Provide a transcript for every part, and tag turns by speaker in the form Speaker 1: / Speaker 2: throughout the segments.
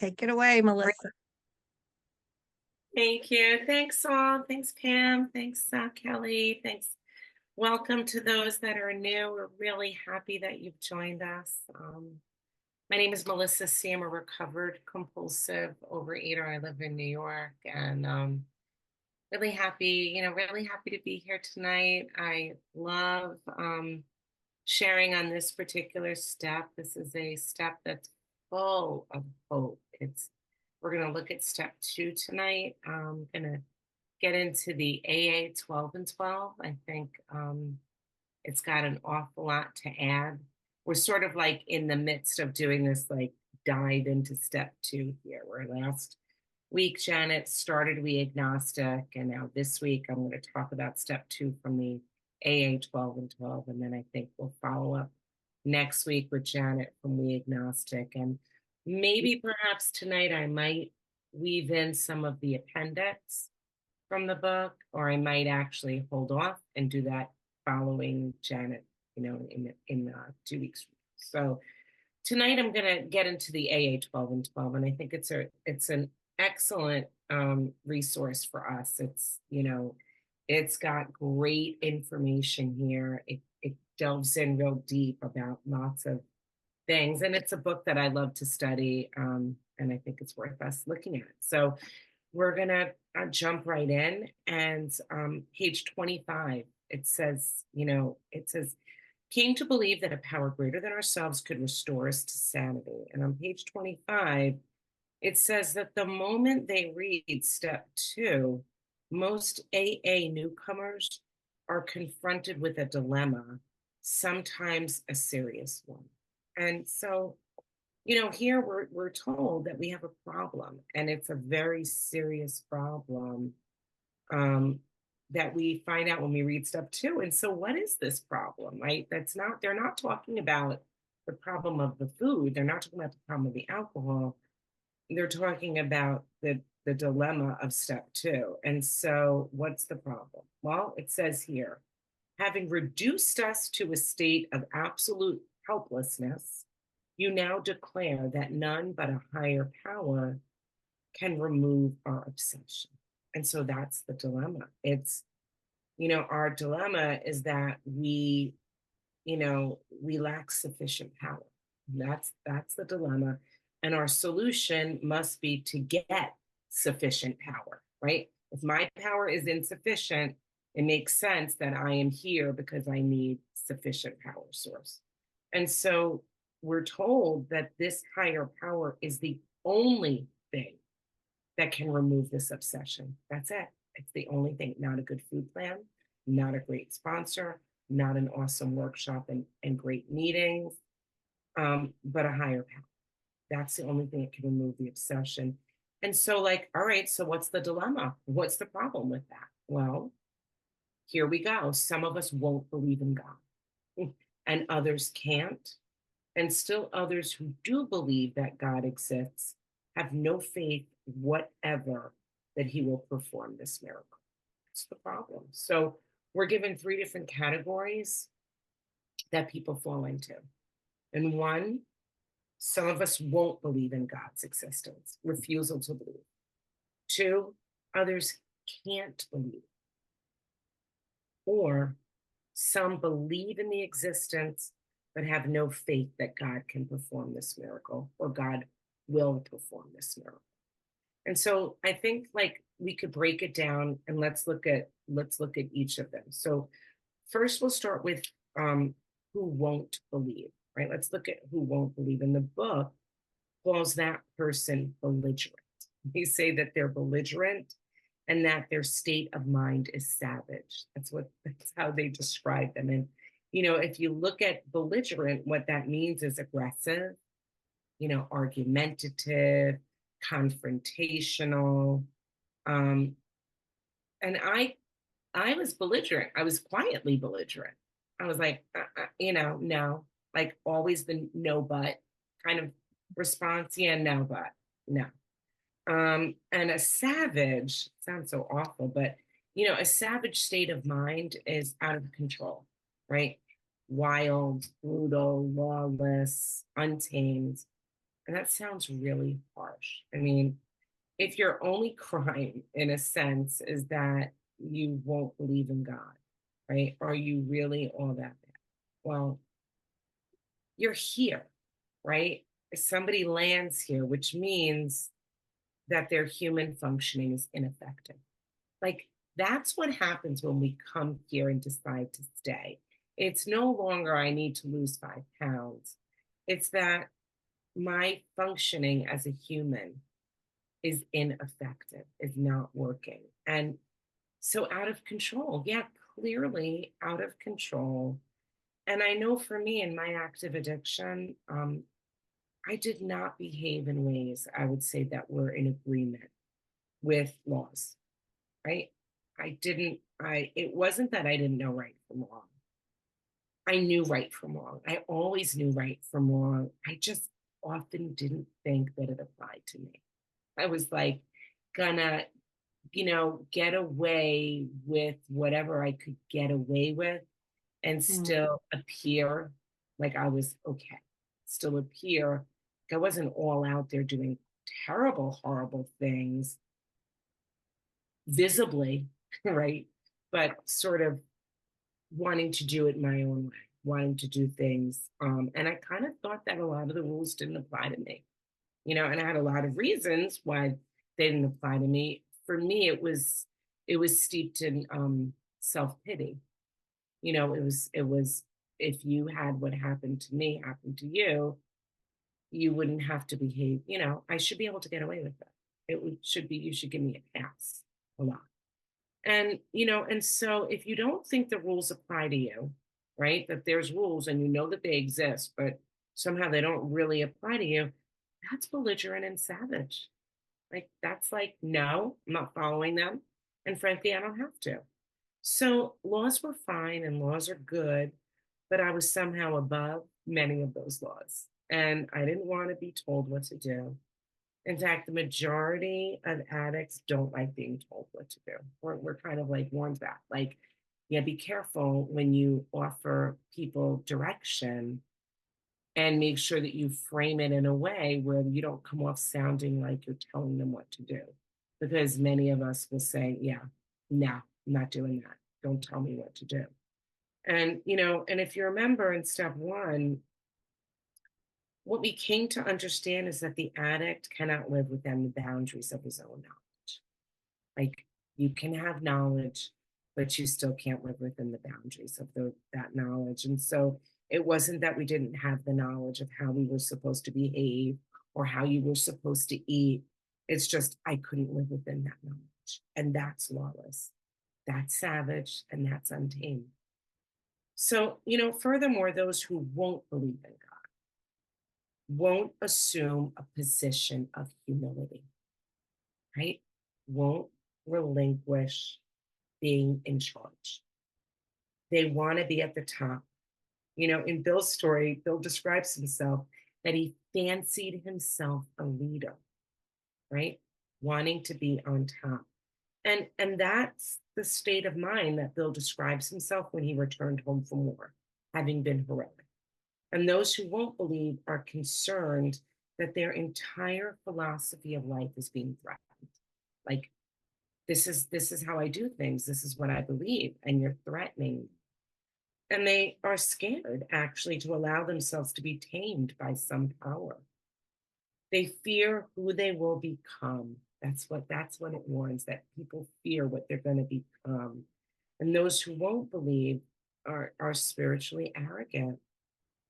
Speaker 1: Take it away, Melissa.
Speaker 2: Thank you. Thanks, all. Thanks, Pam. Thanks, Kelly. Thanks. Welcome to those that are new. We're really happy that you've joined us. My name is Melissa C. I'm a recovered compulsive overeater. I live in New York and really happy to be here tonight. I love sharing on this particular step. This is a step that's full of hope. We're going to look at step 2 tonight. I'm going to get into the AA 12 and 12. I think it's got an awful lot to add. We're sort of like in the midst of doing this like dive into step 2 here, where last week Janet started We Agnostic, and now this week I'm going to talk about step 2 from the AA 12 and 12, and then I think we'll follow up next week with Janet from We Agnostic. And maybe perhaps tonight I might weave in some of the appendix from the book, or I might actually hold off and do that following Janet, in 2 weeks. So tonight I'm going to get into the AA 12 and 12, and I think it's an excellent resource for us. It's got great information here. It delves in real deep about lots of things, and it's a book that I love to study, and I think it's worth us looking at. So we're gonna jump right in, and page 25. It says, came to believe that a power greater than ourselves could restore us to sanity. And on page 25, it says that the moment they read step 2, most AA newcomers are confronted with a dilemma, sometimes a serious one. And so, here we're told that we have a problem, and it's a very serious problem that we find out when we read step 2. And so what is this problem, right? They're not talking about the problem of the food. They're not talking about the problem of the alcohol. They're talking about the dilemma of step 2. And so what's the problem? Well, it says here, having reduced us to a state of absolute helplessness, you now declare that none but a higher power can remove our obsession. And so that's the dilemma. Our dilemma is that we lack sufficient power. That's the dilemma. And our solution must be to get sufficient power, right? If my power is insufficient, it makes sense that I am here because I need sufficient power source. And so we're told that this higher power is the only thing that can remove this obsession. That's it. It's the only thing. Not a good food plan, not a great sponsor, not an awesome workshop and great meetings, but a higher power. That's the only thing that can remove the obsession. And so, all right, so what's the dilemma? What's the problem with that? Well, here we go. Some of us won't believe in God, and others can't. And still others who do believe that God exists have no faith whatever that he will perform this miracle. That's the problem. So we're given 3 different categories that people fall into. And one, some of us won't believe in God's existence, refusal to believe. 2, others can't believe. Or some believe in the existence but have no faith that God can perform this miracle, or God will perform this miracle. And so I think we could break it down, and let's look at each of them. So first we'll start with who won't believe, right? Let's look at who won't believe. In the book calls that person belligerent. They say that they're belligerent and that their state of mind is savage. That's how they describe them. And if you look at belligerent, what that means is aggressive, argumentative, confrontational. And I was belligerent. I was quietly belligerent. I was like, no, always the no, but kind of response. Yeah, no, but no. And a savage sounds so awful, but a savage state of mind is out of control, right? Wild, brutal, lawless, untamed. And that sounds really harsh. I mean, if your only crime, in a sense, is that you won't believe in God, right? Are you really all that bad? Well, you're here, right? Somebody lands here, which means that their human functioning is ineffective. Like, that's what happens when we come here and decide to stay. It's no longer, I need to lose 5 pounds. It's that my functioning as a human is ineffective, is not working. And so out of control, yeah, clearly out of control. And I know for me in my active addiction, I did not behave in ways I would say that were in agreement with laws, right? It wasn't that I didn't know right from wrong. I knew right from wrong. I always knew right from wrong. I just often didn't think that it applied to me. I was like, gonna, get away with whatever I could get away with and
Speaker 1: Mm.
Speaker 2: still appear like I was okay, still appear like I wasn't all out there doing terrible, horrible things visibly, right? But sort of wanting to do it my own way, wanting to do things. And I kind of thought that a lot of the rules didn't apply to me, and I had a lot of reasons why they didn't apply to me. For me, it was steeped in self-pity. It was if you had what happened to me happen to you, you wouldn't have to behave. I should be able to get away with that. Should be you should give me a pass a lot. And so if you don't think the rules apply to you, right? That there's rules and you know that they exist, but somehow they don't really apply to you, that's belligerent and savage. Like that's like, no, I'm not following them. And frankly, I don't have to. So laws were fine and laws are good, but I was somehow above many of those laws. And I didn't want to be told what to do. In fact, the majority of addicts don't like being told what to do. We're kind of like warned that. Like, yeah, be careful when you offer people direction and make sure that you frame it in a way where you don't come off sounding like you're telling them what to do. Because many of us will say, yeah, no, I'm not doing that. Don't tell me what to do. And if you remember in step one, what we came to understand is that the addict cannot live within the boundaries of his own knowledge. Like you can have knowledge, but you still can't live within the boundaries of that knowledge. And so it wasn't that we didn't have the knowledge of how we were supposed to behave or how you were supposed to eat. It's just I couldn't live within that knowledge. And that's lawless. That's savage and that's untamed. So, furthermore, those who won't believe in God won't assume a position of humility, right? Won't relinquish being in charge. They want to be at the top. In Bill's story, Bill describes himself that he fancied himself a leader, right? Wanting to be on top. And that's the state of mind that Bill describes himself when he returned home from war, having been heroic. And those who won't believe are concerned that their entire philosophy of life is being threatened. Like, this is how I do things. This is what I believe, and you're threatening. And they are scared actually to allow themselves to be tamed by some power. They fear who they will become. That's what it warns, that people fear what they're going to become. And those who won't believe are spiritually arrogant,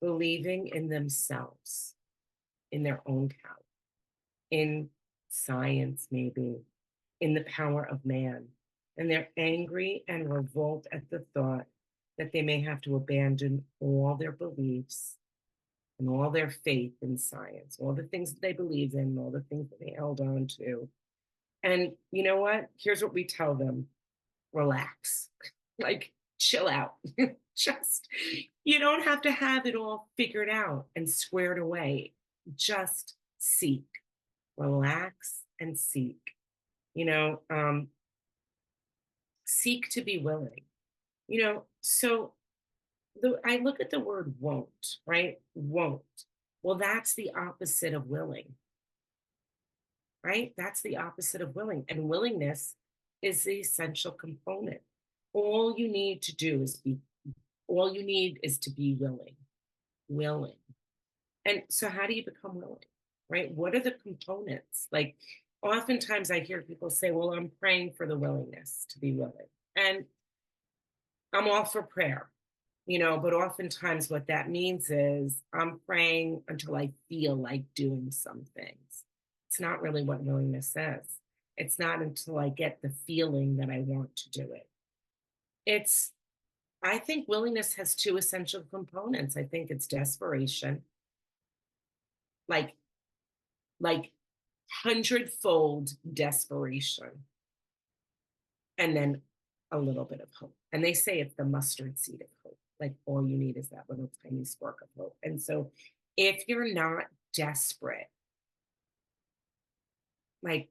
Speaker 2: believing in themselves, in their own power, in science, maybe, in the power of man. And they're angry and revolt at the thought that they may have to abandon all their beliefs and all their faith in science, all the things that they believed in, all the things that they held on to. And you know what? Here's what we tell them: relax, like chill out. Just, you don't have to have it all figured out and squared away. Just seek, relax, and seek. You know, um, Seek to be willing. So I look at the word won't, right? Won't. Well, that's the opposite of willing, right? That's the opposite of willing. And willingness is the essential component. All you need to do is be, all you need is to be willing, willing. And so, how do you become willing, right? What are the components? Like, oftentimes I hear people say, well, I'm praying for the willingness to be willing. And I'm all for prayer, but oftentimes what that means is I'm praying until I feel like doing some things. It's not really what willingness is. It's not until I get the feeling that I want to do it. It's, I think willingness has two essential components. I think it's desperation, like, like hundredfold desperation, and then a little bit of hope. And they say it's the mustard seed of hope. Like all you need is that little tiny spark of hope. And so if you're not desperate, like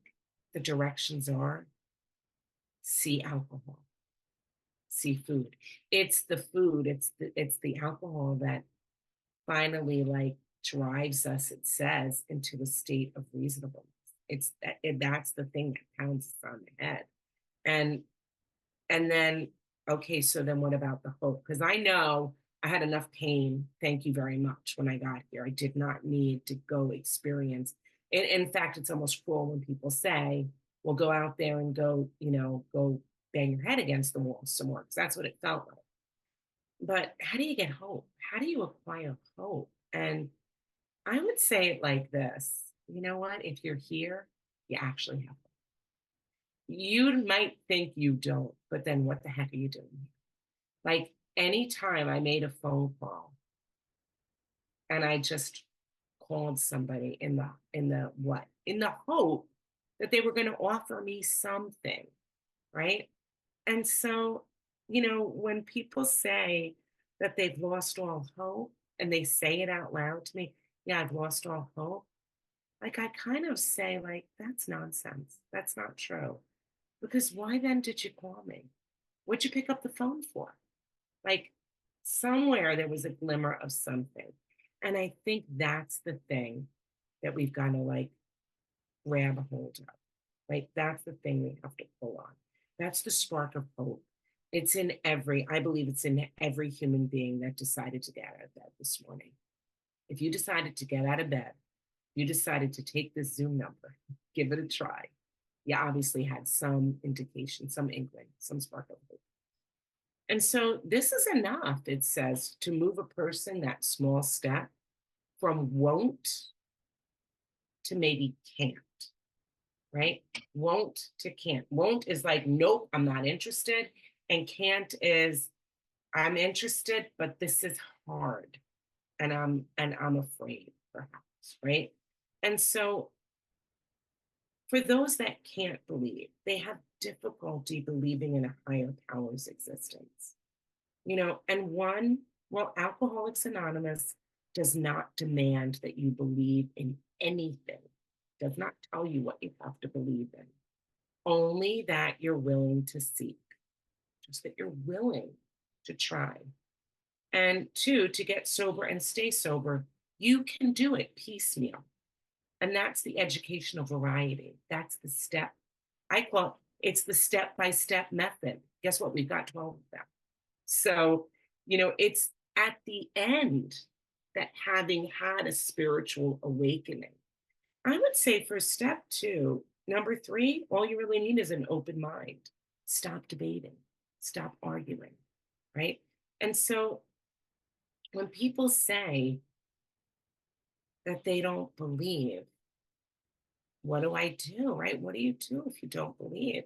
Speaker 2: the directions are, see alcohol, see food. It's the food, it's the alcohol that finally like drives us, it says, into a state of reasonableness. That's the thing that pounds us on the head. And And then, okay, so then what about the hope? Because I know I had enough pain. Thank you very much when I got here. I did not need to go experience. In fact, it's almost cruel when people say, well, go out there and go bang your head against the wall some more, because that's what it felt like. But how do you get hope? How do you acquire hope? And I would say it like this. You know what? If you're here, you actually have hope. You might think you don't, but then what the heck are you doing? Like anytime I made a phone call and I just called somebody in the hope that they were going to offer me something, right? And so, when people say that they've lost all hope and they say it out loud to me, yeah, I've lost all hope. Like I kind of say, like, that's nonsense. That's not true. Because why then did you call me? What'd you pick up the phone for? Like somewhere there was a glimmer of something. And I think that's the thing that we've got to like grab a hold of. Like that's the thing we have to pull on. That's the spark of hope. I believe it's in every human being that decided to get out of bed this morning. If you decided to get out of bed, you decided to take this Zoom number, give it a try. You obviously had some indication, some inkling, some spark of hope. And so this is enough, it says, to move a person that small step from won't to maybe can't, right? Won't to can't. Won't is like, nope, I'm not interested. And can't is, I'm interested, but this is hard. And I'm afraid, perhaps, right? And so for those that can't believe, they have difficulty believing in a higher power's existence. Well, Alcoholics Anonymous does not demand that you believe in anything, does not tell you what you have to believe in, only that you're willing to seek, just that you're willing to try. And two, to get sober and stay sober, you can do it piecemeal. And that's the educational variety. That's the step. I call it's the step-by-step method. Guess what? We've got 12 of them. So, it's at the end that having had a spiritual awakening, I would say for step two, number three, all you really need is an open mind. Stop debating, stop arguing, right? And so when people say that they don't believe, what do I do, right? What do you do if you don't believe?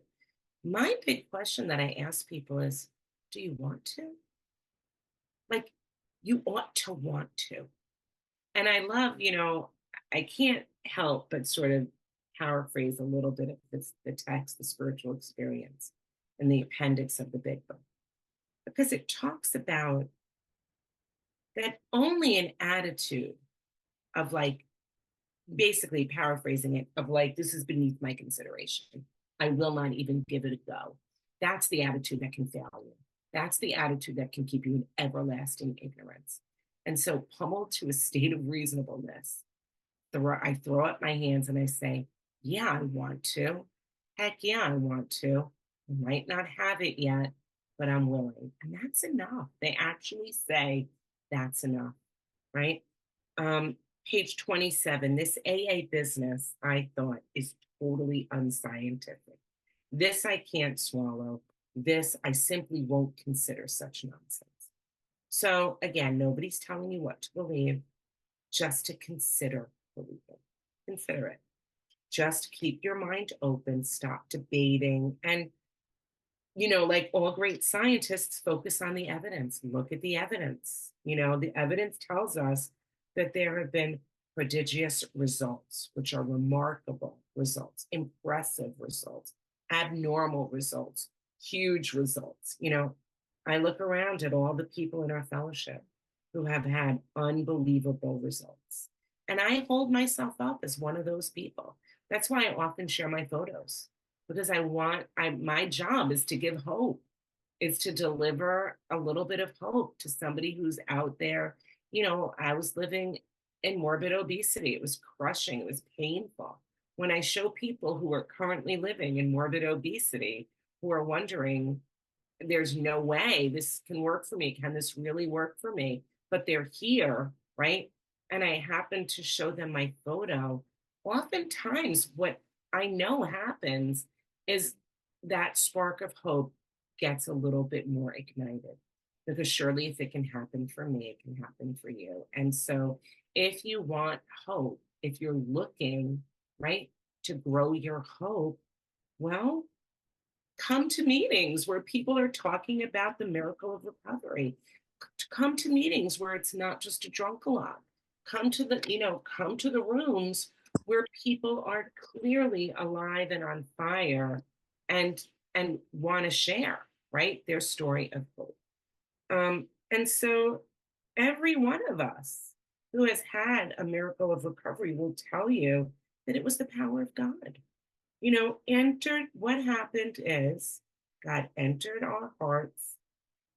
Speaker 2: My big question that I ask people is, do you want to? Like, you ought to want to. And I love, I can't help but sort of paraphrase a little bit of the text, the spiritual experience, in the appendix of the big book, because it talks about that only an attitude of like, basically paraphrasing it, of like, this is beneath my consideration. I will not even give it a go. That's the attitude that can fail you. That's the attitude that can keep you in everlasting ignorance. And so, pummeled to a state of reasonableness, I throw up my hands and I say, yeah, I want to. Heck yeah, I want to. I might not have it yet, but I'm willing. And that's enough. They actually say that's enough, right? Um, Page 27, this AA business, I thought, is totally unscientific. This I can't swallow. This I simply won't consider such nonsense. So again, nobody's telling you what to believe, just to consider believing. Consider it. Just keep your mind open, stop debating, and like all great scientists, focus on the evidence. Look at the evidence. The evidence tells us that there have been prodigious results, which are remarkable results, impressive results, abnormal results, huge results. I look around at all the people in our fellowship who have had unbelievable results. And I hold myself up as one of those people. That's why I often share my photos, because my job is to give hope, is to deliver a little bit of hope to somebody who's out there. I was living in morbid obesity. It was crushing, it was painful. When I show people who are currently living in morbid obesity, who are wondering, there's no way this can work for me. Can this really work for me? But they're here, right? And I happen to show them my photo. Oftentimes, what I know happens is that spark of hope gets a little bit more ignited. Because surely, if it can happen for me, it can happen for you. And so, if you want hope, if you're looking, right, to grow your hope, well, come to meetings where people are talking about the miracle of recovery. Come to meetings where it's not just a drunk-a-lot. Come to the rooms where people are clearly alive and on fire, and want to share, right, their story of hope. And so every one of us who has had a miracle of recovery will tell you that it was the power of God. What happened is God entered our hearts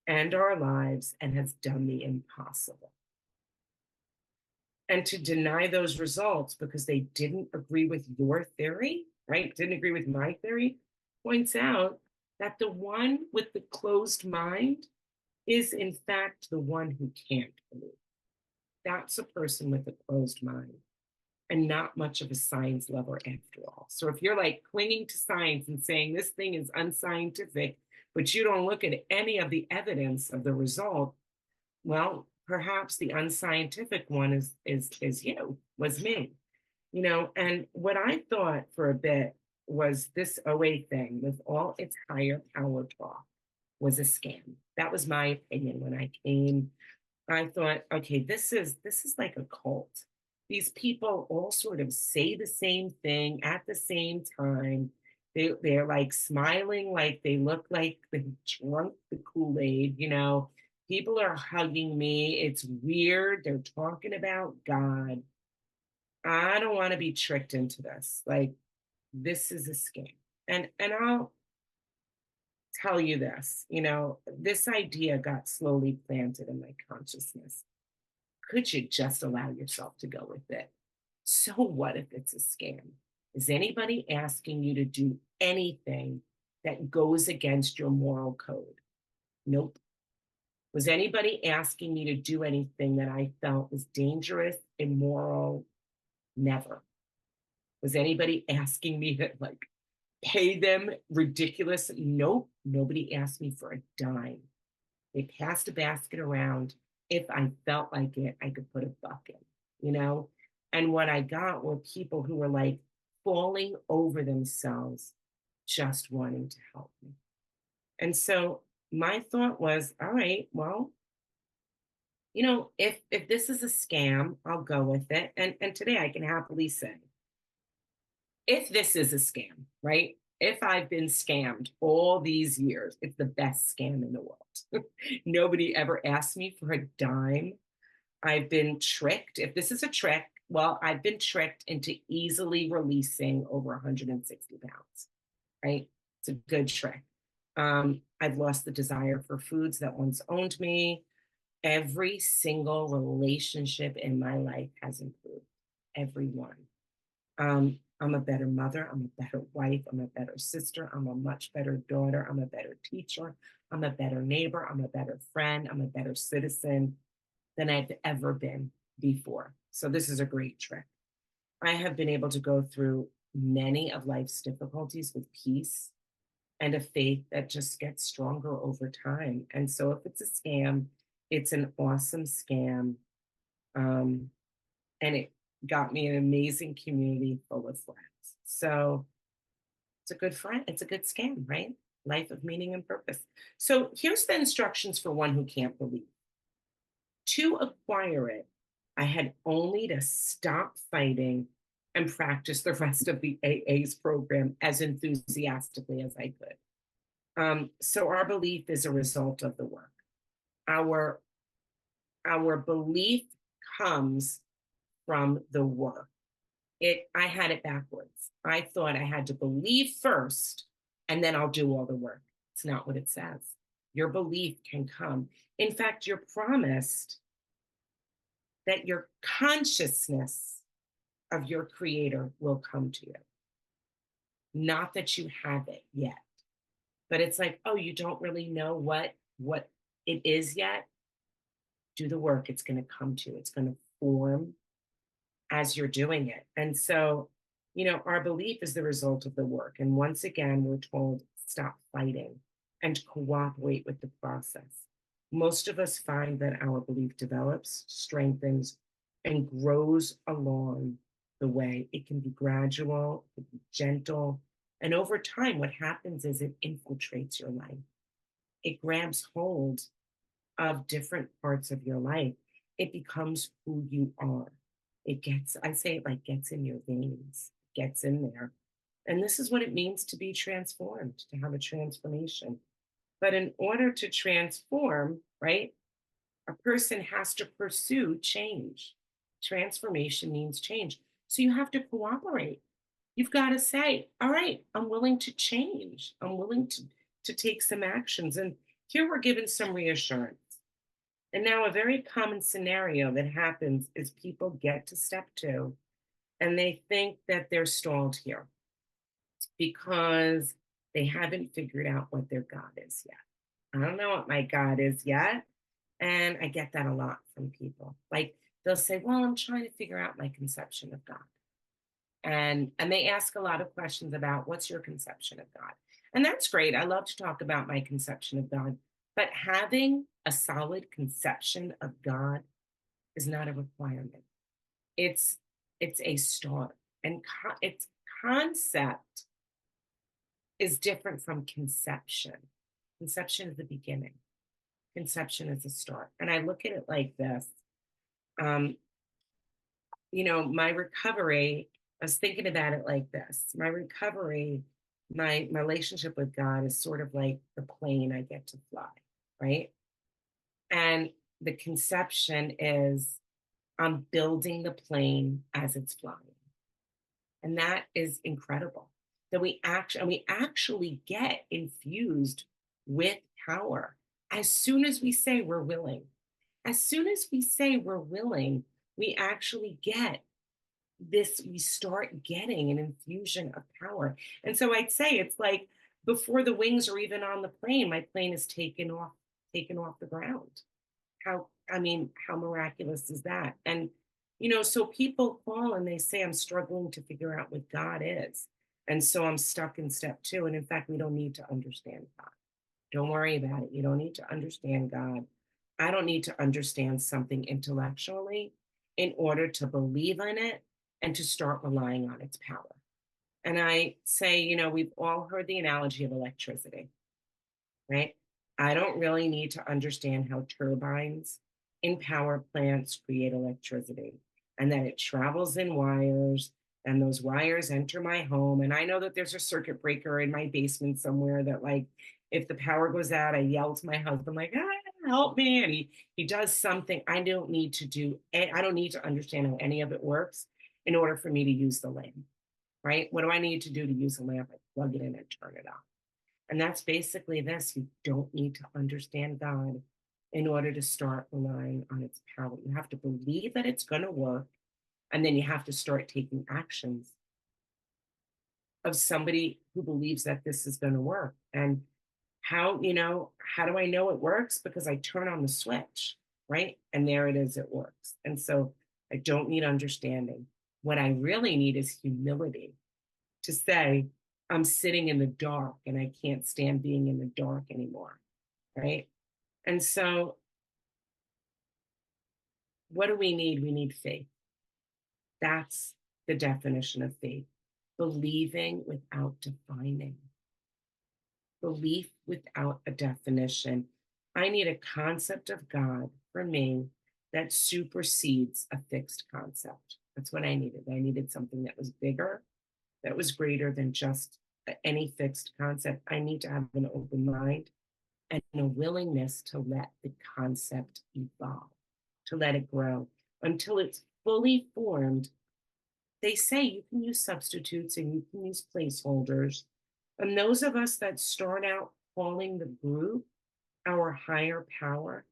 Speaker 2: and our lives and has done the impossible. And to deny those results because they didn't agree with your theory, right? Didn't agree with my theory, points out that the one with the closed mind is, in fact, the one who can't believe. That's a person with a closed mind and not much of a science lover after all. So if you're like clinging to science and saying this thing is unscientific, but you don't look at any of the evidence of the result, well, perhaps the unscientific one was me. And what I thought for a bit was this OA thing with all its higher power talk was a scam. That was my opinion when I came. I thought, okay, this is like a cult. These people all sort of say the same thing at the same time. They're like smiling, like they look like they drunk the Kool-Aid. People are hugging me. It's weird. They're talking about God. I don't want to be tricked into this. Like, this is a scam. And I'll tell you this idea got slowly planted in my consciousness. Could you just allow yourself to go with it? So what if it's a scam? Is anybody asking you to do anything that goes against your moral code? Nope. Was anybody asking me to do anything that I felt was dangerous, immoral? Never. Was anybody asking me to pay them ridiculous? Nope. Nobody asked me for a dime. They passed a basket around. If I felt like it, I could put a buck in. And what I got were people who were like falling over themselves, just wanting to help me. And so my thought was, all right, well, if this is a scam, I'll go with it. And today I can happily say, if this is a scam, right? If I've been scammed all these years, it's the best scam in the world. Nobody ever asked me for a dime. I've been tricked. If this is a trick, well, I've been tricked into easily releasing over 160 pounds, right? It's a good trick. I've lost the desire for foods that once owned me. Every single relationship in my life has improved. Every one. I'm a better mother. I'm a better wife. I'm a better sister. I'm a much better daughter. I'm a better teacher. I'm a better neighbor. I'm a better friend. I'm a better citizen than I've ever been before. So this is a great trick. I have been able to go through many of life's difficulties with peace and a faith that just gets stronger over time. And so if it's a scam, it's an awesome scam. Um, and it got me an amazing community full of friends. So it's a good friend, it's a good scam, right? Life of meaning and purpose. So here's the instructions for one who can't believe. To acquire it, I had only to stop fighting and practice the rest of the AA's program as enthusiastically as I could. So our belief is a result of the work. Our our belief comes from the work. I had it backwards. I thought I had to believe first and then I'll do all the work. It's not what it says. Your belief can come. In fact, you're promised that your consciousness of your creator will come to you. Not that you have it yet, but it's like, oh, you don't really know what it is yet. Do the work. It's going to come to you. It's going to form as you're doing it. And so, our belief is the result of the work. And once again, we're told stop fighting and cooperate with the process. Most of us find that our belief develops, strengthens, and grows along the way. It can be gradual, it can be gentle. And over time, what happens is it infiltrates your life. It grabs hold of different parts of your life. It becomes who you are. I say it like gets in your veins, gets in there. And this is what it means to be transformed, to have a transformation. But in order to transform, right, a person has to pursue change. Transformation means change. So you have to cooperate. You've got to say, all right, I'm willing to change. I'm willing to take some actions. And here we're given some reassurance. And now, a very common scenario that happens is people get to step 2 and they think that they're stalled here because they haven't figured out what their God is yet. I don't know what my God is yet. And I get that a lot from people. Like they'll say, well, I'm trying to figure out my conception of God. And they ask a lot of questions about what's your conception of God. And that's great. I love to talk about my conception of God. But having a solid conception of God is not a requirement. It's a start. And its concept is different from conception. Conception is the beginning. Conception is a start. And I look at it like this. My recovery, I was thinking about it like this. My recovery, my relationship with God is sort of like the plane I get to fly, right? And the conception is I'm building the plane as it's flying. And that is incredible. That we actually get infused with power as soon as we say we're willing. As soon as we say we're willing, we actually get this, we start getting an infusion of power. And so I'd say it's like before the wings are even on the plane, my plane is taken off the ground. How miraculous is that? And so people call and they say, I'm struggling to figure out what God is. And so I'm stuck in step 2. And in fact, we don't need to understand God. Don't worry about it. You don't need to understand God. I don't need to understand something intellectually in order to believe in it and to start relying on its power. And I say, we've all heard the analogy of electricity, right? I don't really need to understand how turbines in power plants create electricity and that it travels in wires and those wires enter my home. And I know that there's a circuit breaker in my basement somewhere that, like, if the power goes out, I yell to my husband, like, help me. And he does something. I don't need to understand how any of it works in order for me to use the lamp, right? What do I need to do to use a lamp? I plug it in and turn it on. And that's basically this. You don't need to understand God in order to start relying on its power. You have to believe that it's going to work, and then you have to start taking actions of somebody who believes that this is going to work. And how do I know it works? Because I turn on the switch, right? And there it is, it works. And so I don't need understanding. What I really need is humility to say, I'm sitting in the dark and I can't stand being in the dark anymore, right? And so what do we need? We need faith. That's the definition of faith. Believing without defining. Belief without a definition. I need a concept of God for me that supersedes a fixed concept. That's what I needed. I needed something that was bigger, that was greater than just any fixed concept. I need to have an open mind and a willingness to let the concept evolve, to let it grow until it's fully formed. They say you can use substitutes and you can use placeholders. And those of us that start out calling the group our higher power,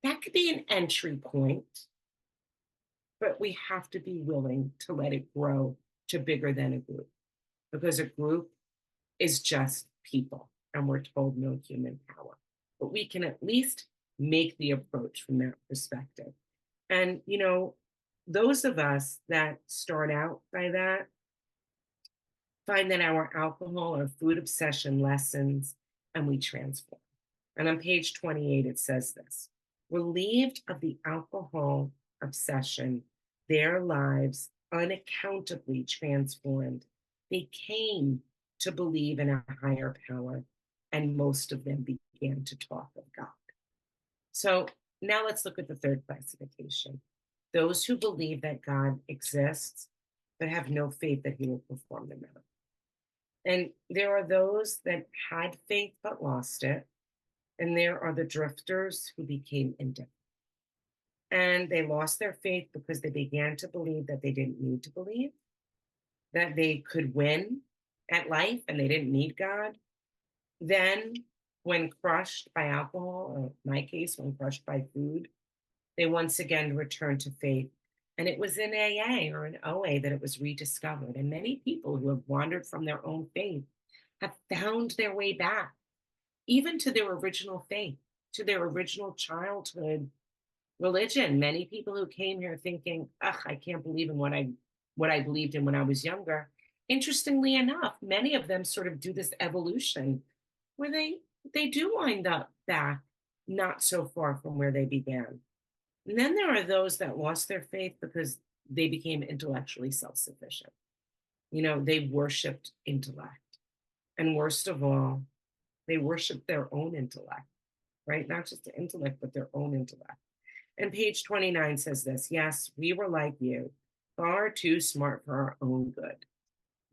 Speaker 2: that could be an entry point, but we have to be willing to let it grow to bigger than a group, because a group is just people and we're told no human power. But we can at least make the approach from that perspective. And, those of us that start out by that find that our alcohol or food obsession lessens and we transform. And on page 28, it says this: relieved of the alcohol obsession, their lives unaccountably transformed. They came to believe in a higher power, and most of them began to talk of God. So now let's look at the third classification: those who believe that God exists, but have no faith that he will perform the miracle. And there are those that had faith but lost it. And there are the drifters who became indifferent. And they lost their faith because they began to believe that they didn't need to believe, that they could win at life and they didn't need God. Then, when crushed by alcohol, or in my case, when crushed by food, they once again returned to faith. And it was in AA or in OA that it was rediscovered. And many people who have wandered from their own faith have found their way back, even to their original faith, to their original childhood religion. Many people who came here thinking, ugh, I can't believe in what I believed in when I was younger. Interestingly enough, many of them sort of do this evolution where they do wind up back not so far from where they began. And then there are those that lost their faith because they became intellectually self-sufficient. They worshiped intellect. And worst of all, they worshiped their own intellect, right? Not just the intellect, but their own intellect. And page 29 says this: yes, we were like you, far too smart for our own good.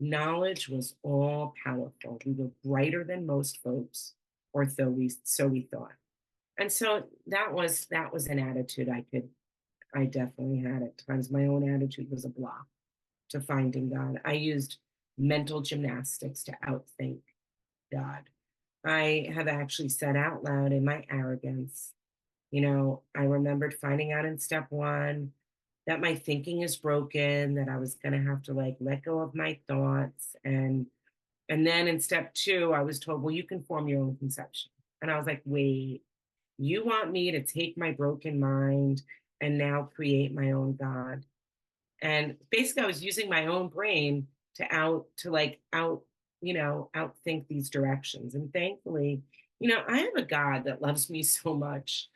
Speaker 2: Knowledge was all powerful. We were brighter than most folks, or so we thought. And so that was an attitude I definitely had at times. My own attitude was a block to finding God. I used mental gymnastics to outthink God. I have actually said out loud in my arrogance, I remembered finding out in step one that my thinking is broken, that I was going to have to let go of my thoughts. And then in step two, I was told, well, you can form your own conception. And I was like, wait, you want me to take my broken mind and now create my own God? And basically I was using my own brain to outthink these directions. And thankfully, I have a God that loves me so much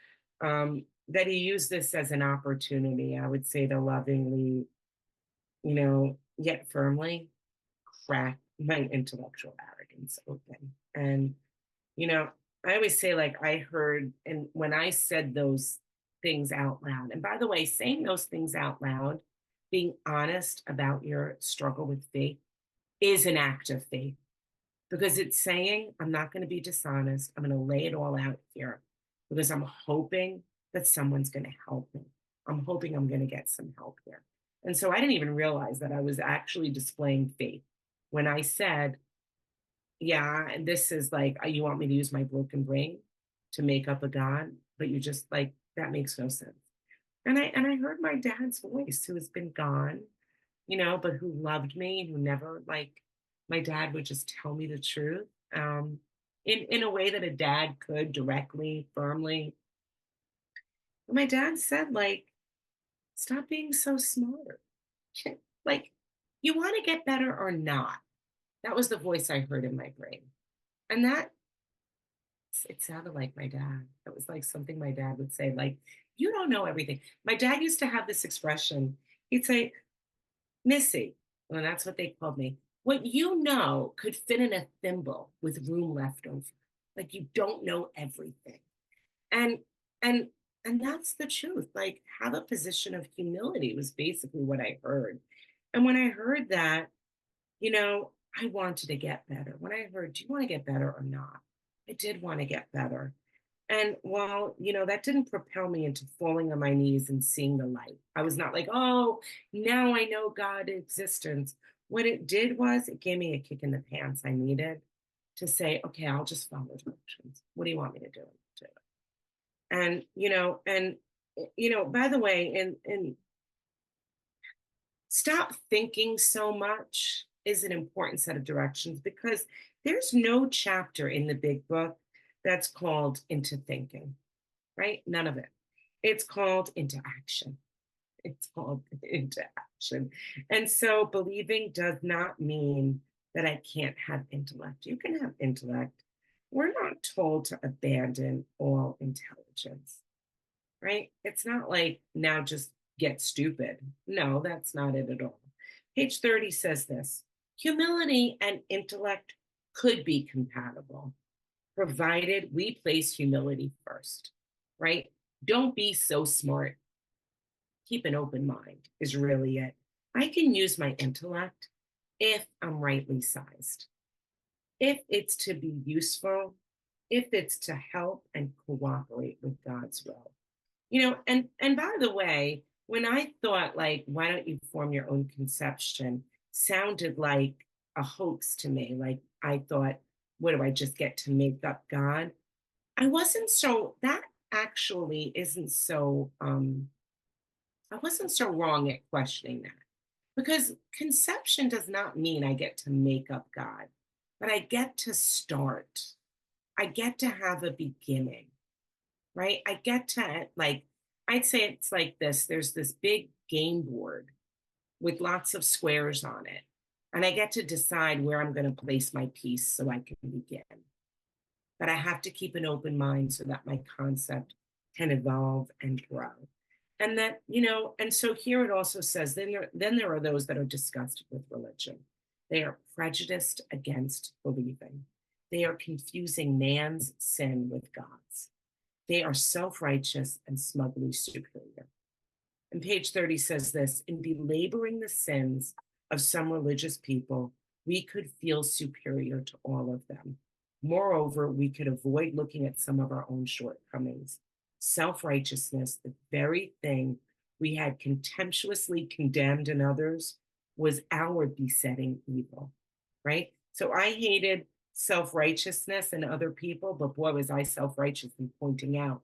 Speaker 2: that he used this as an opportunity, I would say, to lovingly, yet firmly crack my intellectual arrogance open. And, I always say, I heard, and when I said those things out loud, and by the way, saying those things out loud, being honest about your struggle with faith, is an act of faith, because it's saying, I'm not going to be dishonest. I'm going to lay it all out here because I'm hoping that someone's going to help me. I'm hoping I'm going to get some help here. And so I didn't even realize that I was actually displaying faith when I said, yeah, this is you want me to use my broken brain to make up a God? but you just like, that makes no sense. And I heard my dad's voice, who has been gone, but who loved me, who never like, my dad would just tell me the truth, in a way that a dad could, directly, firmly. But my dad said, like, stop being so smart. Like, you want to get better or not? That was the voice I heard in my brain. And that, it sounded like my dad. It was like something my dad would say, like, you don't know everything. My dad used to have this expression. He'd say, Missy, well, that's what they called me. What you know could fit in a thimble with room left over. Like, you don't know everything. And and and that's the truth. Like, have a position of humility was basically what I heard. And when I heard that, I wanted to get better. When I heard, do you want to get better or not? I did want to get better. And while, that didn't propel me into falling on my knees and seeing the light, I was not like, oh, now I know God existence. What it did was it gave me a kick in the pants I needed to say, okay, I'll just follow directions. What do you want me to do? Do it. By the way, and stop thinking so much is an important set of directions, because there's no chapter in the big book that's called into thinking, right? None of it. It's called into action. It's called into action. And so believing does not mean that I can't have intellect. You can have intellect. We're not told to abandon all intelligence, right? It's not like now just get stupid. No, that's not it at all. Page 30 says this: humility and intellect could be compatible, provided we place humility first, right? Don't be so smart. Keep an open mind, is really it. I can use my intellect if I'm rightly sized, if it's to be useful, if it's to help and cooperate with God's will. And by the way, when I thought, like, why don't you form your own conception, sounded like a hoax to me. Like, I thought, what do I just get to make up God? I wasn't so, that actually isn't so, I wasn't so wrong at questioning that, because conception does not mean I get to make up God, but I get to start. I get to have a beginning, right? I get to, like, I'd say it's like this: there's this big game board with lots of squares on it. And I get to decide where I'm going to place my piece so I can begin. But I have to keep an open mind so that my concept can evolve and grow. And that, and so here it also says, then there are those that are disgusted with religion. They are prejudiced against believing. They are confusing man's sin with God's. They are self-righteous and smugly superior. And page 30 says this: in belaboring the sins of some religious people, we could feel superior to all of them. Moreover, we could avoid looking at some of our own shortcomings. Self-righteousness, the very thing we had contemptuously condemned in others, was our besetting evil, right? So I hated self-righteousness in other people, but boy, was I self-righteous in pointing out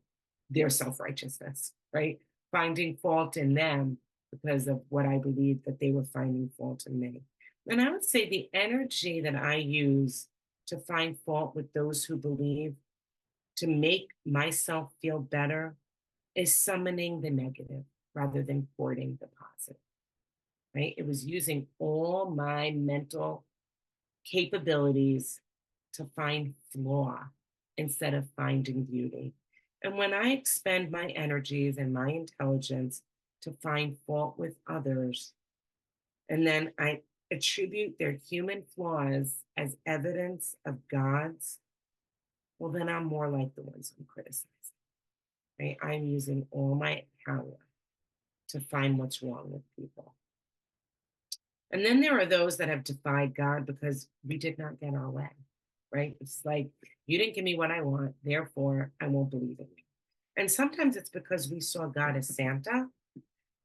Speaker 2: their self-righteousness, right? Finding fault in them because of what I believed that they were finding fault in me. And I would say the energy that I use to find fault with those who believe, to make myself feel better, is summoning the negative rather than courting the positive, right? It was using all my mental capabilities to find flaw instead of finding beauty. And when I expend my energies and my intelligence to find fault with others, and then I attribute their human flaws as evidence of God's, well, then I'm more like the ones I'm criticizing, right? I'm using all my power to find what's wrong with people. And then there are those that have defied God because we did not get our way, right? It's like, you didn't give me what I want, therefore I won't believe in you. And sometimes it's because we saw God as Santa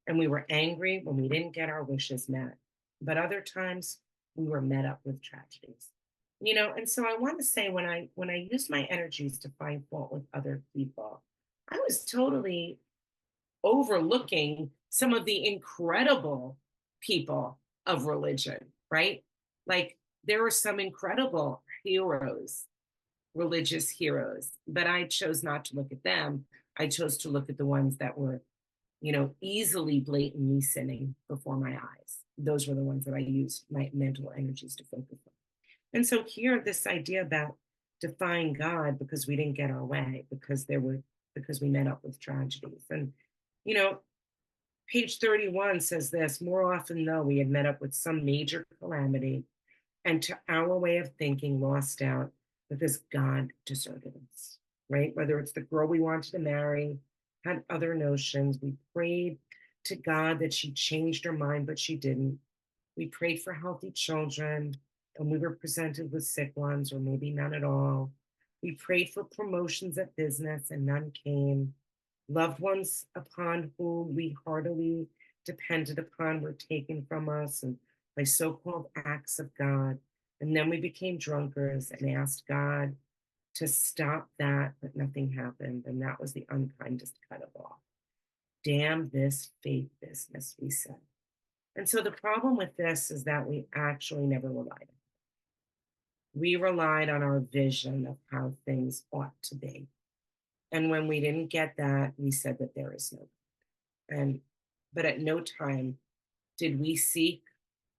Speaker 2: and we were angry when we didn't get our wishes met. But other times we were met up with tragedies. And so I want to say, when I use my energies to find fault with other people, I was totally overlooking some of the incredible people of religion, right? Like there were some incredible heroes, religious heroes, but I chose not to look at them. I chose to look at the ones that were, easily blatantly sinning before my eyes. Those were the ones that I used my mental energies to focus on. And so here, this idea about defying God because we didn't get our way, because we met up with tragedies. And, you know, page 31 says this: more often though we had met up with some major calamity and to our way of thinking lost out because God deserted us, right? Whether it's the girl we wanted to marry, had other notions, we prayed to God that she changed her mind, but she didn't. We prayed for healthy children, and we were presented with sick ones, or maybe none at all. We prayed for promotions at business, and none came. Loved ones upon whom we heartily depended upon were taken from us and by so called acts of God. And then we became drunkards and asked God to stop that, but nothing happened. And that was the unkindest cut of all. Damn this faith business, we said. And so the problem with this is that we actually never relied on it. We relied on our vision of how things ought to be. And when we didn't get that, we said that there is no God. But at no time did we seek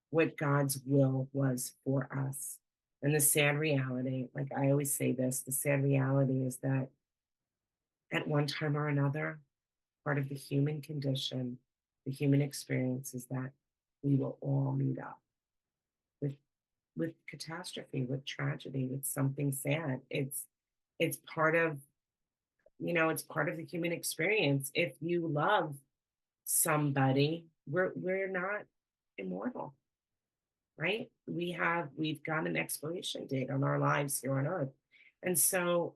Speaker 2: what God's will was for us. And the sad reality, like I always say this, the sad reality is that at one time or another, part of the human condition, the human experience is that we will all meet up with catastrophe, with tragedy, with something sad. It's part of, it's part of the human experience. If you love somebody, we're not immortal, right? We've got an expiration date on our lives here on earth. And so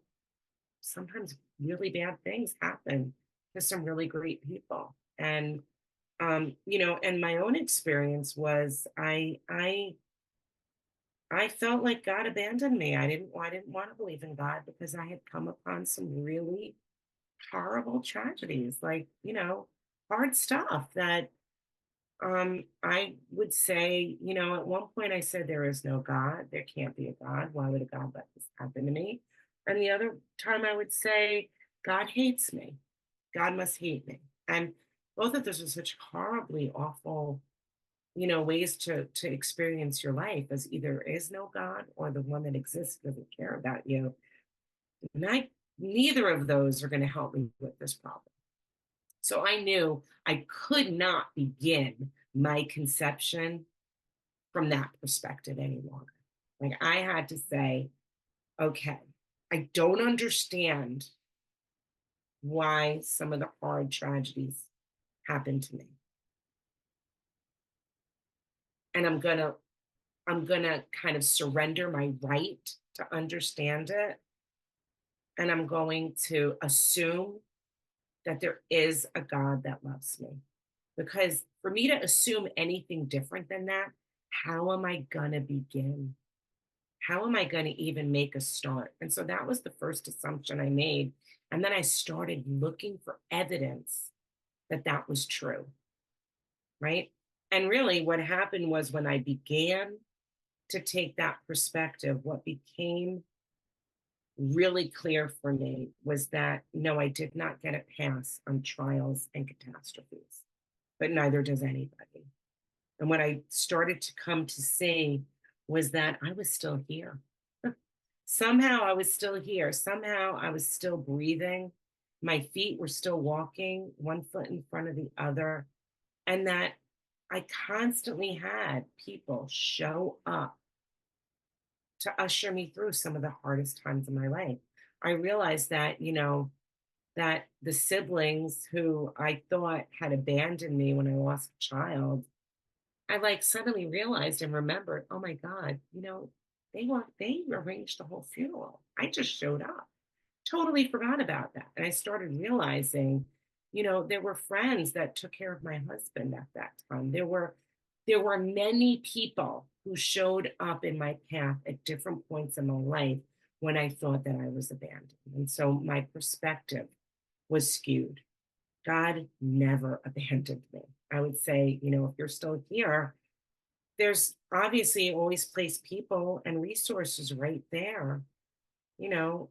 Speaker 2: sometimes really bad things happen to some really great people. And and my own experience was I felt like God abandoned me. I didn't want to believe in God because I had come upon some really horrible tragedies, like, hard stuff that I would say, at one point I said, there is no God. There can't be a God. Why would a God let this happen to me? And the other time I would say, God hates me. God must hate me. And both of those are such horribly awful, ways to experience your life, as either is no God or the one that exists doesn't care about you. And neither of those are going to help me with this problem. So I knew I could not begin my conception from that perspective any longer. Like I had to say, okay, I don't understand why some of the hard tragedies happened to me. And I'm gonna kind of surrender my right to understand it. And I'm going to assume that there is a God that loves me. Because for me to assume anything different than that, how am I going to begin? How am I going to even make a start? And so that was the first assumption I made. And then I started looking for evidence that that was true, right? And really, what happened was when I began to take that perspective, what became really clear for me was that no, I did not get a pass on trials and catastrophes, but neither does anybody. And what I started to come to see was that I was still here. Somehow I was still here. Somehow I was still breathing. My feet were still walking, one foot in front of the other. And that I constantly had people show up to usher me through some of the hardest times of my life. I realized that, that the siblings who I thought had abandoned me when I lost a child, I like suddenly realized and remembered, oh my God, they arranged the whole funeral. I just showed up. Totally forgot about that. And I started realizing, there were friends that took care of my husband at that time. There were many people who showed up in my path at different points in my life when I thought that I was abandoned. And so my perspective was skewed. God never abandoned me. I would say, if you're still here, there's obviously always placed people and resources right there, you know,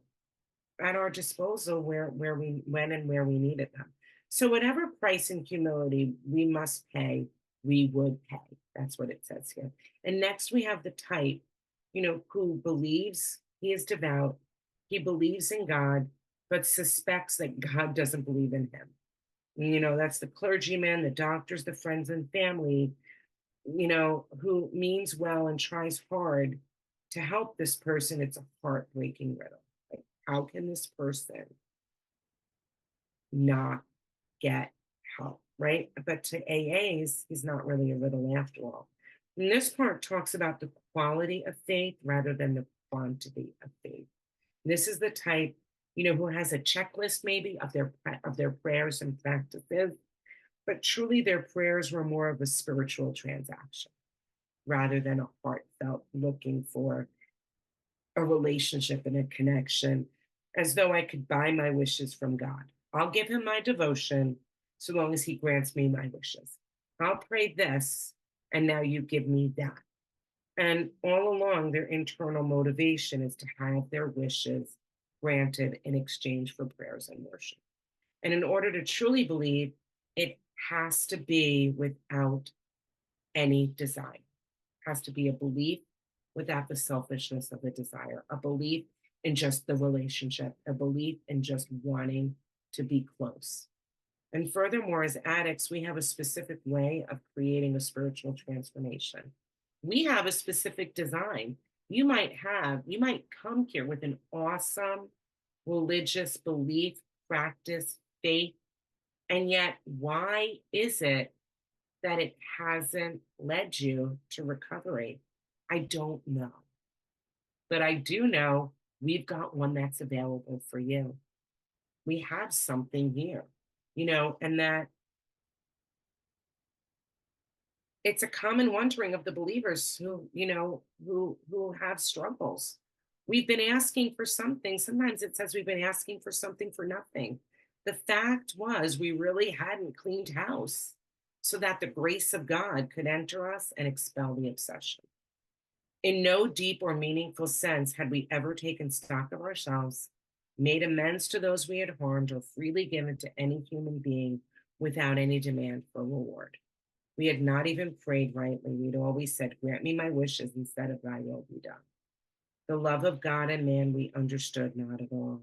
Speaker 2: at our disposal where we when and where we needed them. So whatever price and humility we must pay, we would pay. That's what it says here. And next we have the type, who believes he is devout, he believes in God, but suspects that God doesn't believe in him. That's the clergyman, the doctors, the friends and family, who means well and tries hard to help this person. It's a heartbreaking riddle. Like, how can this person not get help, right? But to AAs, he's not really a riddle after all. And this part talks about the quality of faith rather than the quantity of faith. This is the type, who has a checklist maybe of their prayers and practices, but truly their prayers were more of a spiritual transaction rather than a heartfelt looking for a relationship and a connection, as though I could buy my wishes from God. I'll give him my devotion so long as he grants me my wishes. I'll pray this, and now you give me that. And all along, their internal motivation is to have their wishes granted in exchange for prayers and worship. And in order to truly believe, it has to be without any design. It has to be a belief without the selfishness of the desire, a belief in just the relationship, a belief in just wanting to be close. And furthermore, as addicts, we have a specific way of creating a spiritual transformation. We have a specific design. You might come here with an awesome religious belief, practice, faith, and yet why is it that it hasn't led you to recovery? I don't know. But I do know we've got one that's available for you. We have something here, and that it's a common wondering of the believers who have struggles. We've been asking for something. Sometimes it says we've been asking for something for nothing. The fact was we really hadn't cleaned house so that the grace of God could enter us and expel the obsession. In no deep or meaningful sense had we ever taken stock of ourselves, made amends to those we had harmed, or freely given to any human being without any demand for reward. We had not even prayed rightly. We'd always said, grant me my wishes instead of thy will be done. The love of God and man we understood not at all.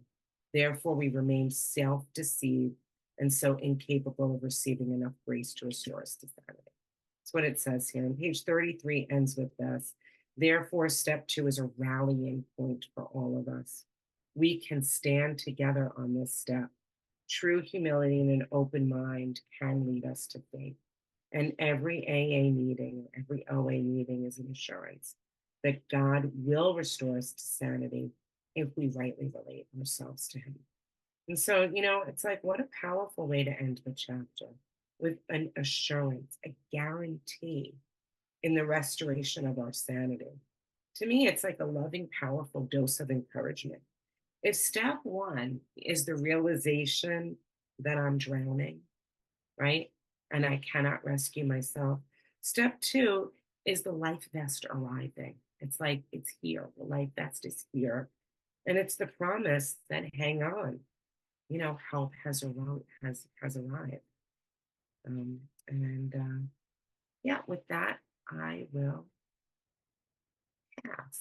Speaker 2: Therefore, we remained self deceived and so incapable of receiving enough grace to restore us to sanity. That's what it says here. And page 33 ends with this. Therefore, step 2 is a rallying point for all of us. We can stand together on this step. True humility and an open mind can lead us to faith. And every AA meeting, every OA meeting is an assurance that God will restore us to sanity if we rightly relate ourselves to him. And so, it's like, what a powerful way to end the chapter with an assurance, a guarantee in the restoration of our sanity. To me, it's like a loving, powerful dose of encouragement. If step 1 is the realization that I'm drowning, right? And I cannot rescue myself. Step 2 is the life vest arriving. It's like it's here. The life vest is here. And it's the promise that hang on, help has arrived. And yeah, with that, I will pass.